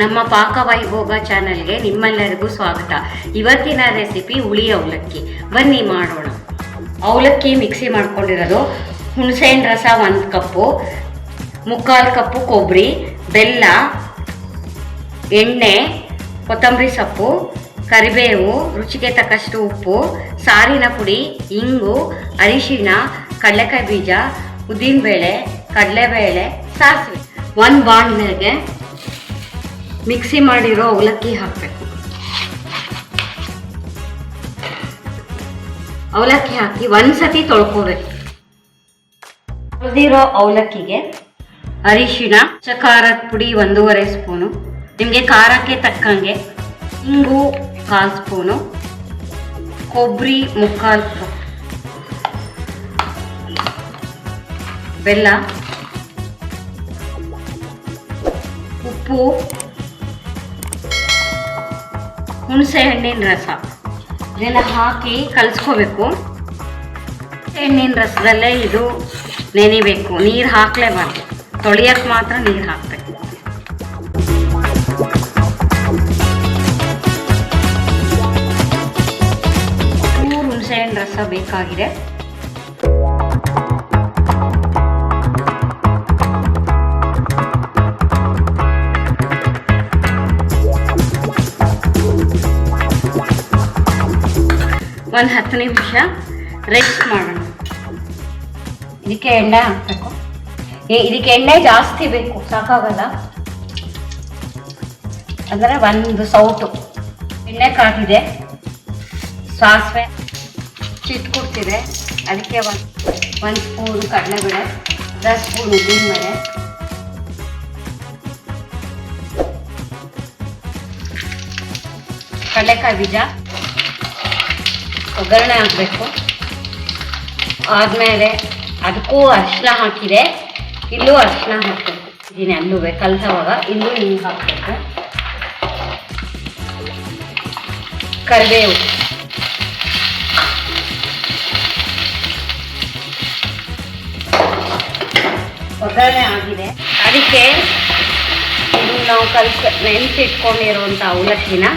ನಮ್ಮ ಪಾಕವೈಭೋಗ ಚಾನಲ್ಗೆ ನಿಮ್ಮೆಲ್ಲರಿಗೂ ಸ್ವಾಗತ. ಇವತ್ತಿನ ರೆಸಿಪಿ ಹುಳಿ ಅವಲಕ್ಕಿ. ಬನ್ನಿ ಮಾಡೋಣ. ಅವಲಕ್ಕಿ ಮಿಕ್ಸಿ ಮಾಡ್ಕೊಂಡಿರೋದು, ಹುಣಸೆಹಣ್ಣು ರಸ 1 ಕಪ್ಪು, 3/4 ಕಪ್ಪು ಕೊಬ್ಬರಿ, ಬೆಲ್ಲ, ಎಣ್ಣೆ, ಕೊತ್ತಂಬರಿ ಸೊಪ್ಪು, ಕರಿಬೇವು, ರುಚಿಗೆ ತಕ್ಕಷ್ಟು ಉಪ್ಪು, ಸಾರಿನ ಪುಡಿ, ಇಂಗು, ಅರಿಶಿಣ, ಕಡಲೆಕಾಯಿ ಬೀಜ, ಉದ್ದಿನಬೇಳೆ, ಕಡಲೆಬೇಳೆ, ಸಾಸಿವೆ. 1 ಬಾಣಲೆಗೆ ಮಿಕ್ಸಿ ಮಾಡಿರೋ ಅವಲಕ್ಕಿ ಹಾಕಬೇಕು. ಅವಲಕ್ಕಿ ಹಾಕಿ ಒಂದ್ಸತಿ ತೊಳ್ಕೋಬೇಕು. ತೊಳೆದಿರೋ ಅವಲಕ್ಕಿಗೆ ಅರಿಶಿಣ, ಖಾರದ ಪುಡಿ 1.5 ಸ್ಪೂನು, ನಿಮಗೆ ಖಾರಕ್ಕೆ ತಕ್ಕಂಗೆ, ಇಂಗು 1/4 ಸ್ಪೂನು, ಕೊಬ್ಬರಿ 3/4 ಕಪ್, ಬೆಲ್ಲ, ಉಪ್ಪು, ಹುಣಸೆ ಹಣ್ಣಿನ ರಸ ಇದೆಲ್ಲ ಹಾಕಿ ಕಲಿಸ್ಕೋಬೇಕು. ಹಣ್ಣಿನ ರಸದಲ್ಲೇ ಇದು ನೆನಿಬೇಕು, ನೀರು ಹಾಕಲೇಬಾರ್ದು, ತೊಳೆಯಕ್ಕೆ ಮಾತ್ರ ನೀರು ಹಾಕಬೇಕು. ಹುಣಸೆ ಹಣ್ಣು ರಸ ಬೇಕಾಗಿದೆ. ಒಂದು 10 ನಿಮಿಷ ರೆಸ್ಟ್ ಮಾಡೋಣ. ಇದಕ್ಕೆ ಎಣ್ಣೆ ಹಾಕಬೇಕು. ಇದಕ್ಕೆ ಎಣ್ಣೆ ಜಾಸ್ತಿ ಬೇಕು, ಸಾಕಾಗಲ್ಲ. ಅಂದರೆ 1 ಸೌಟು ಎಣ್ಣೆ ಕಾಟಿದೆ. ಸಾಸಿವೆ ಚಿಟ್ಕೊಡ್ತಿದೆ, ಅದಕ್ಕೆ 1 ಸ್ಪೂನು ಕಡಲೆಬೇಳೆ, 10 ಸ್ಪೂನ್ ಉದ್ದಿನಬೇಳೆ, ಕಡಲೆಕಾಯಿ ಬೀಜ, ಒಗ್ಗರಣೆ ಹಾಕಬೇಕು. ಆದಮೇಲೆ ಅದಕ್ಕೂ ಅರಿಶಿನ ಹಾಕಿದೆ, ಇಲ್ಲೂ ಅರಿಶಿನ ಹಾಕಬೇಕು. ಇದೀನಿ ಅಲ್ಲೂ ಕಲಸೋವಾಗ ಇಲ್ಲೂ ಹಿಂಗೆ ಹಾಕಬೇಕು. ಕರಿಬೇವು, ಒಗ್ಗರಣೆ ಆಗಿದೆ. ಅದಕ್ಕೆ ಇದು ನಾವು ನೆನೆಸಿಟ್ಕೊಂಡಿರುವಂಥ ಅವಲಕ್ಕಿನ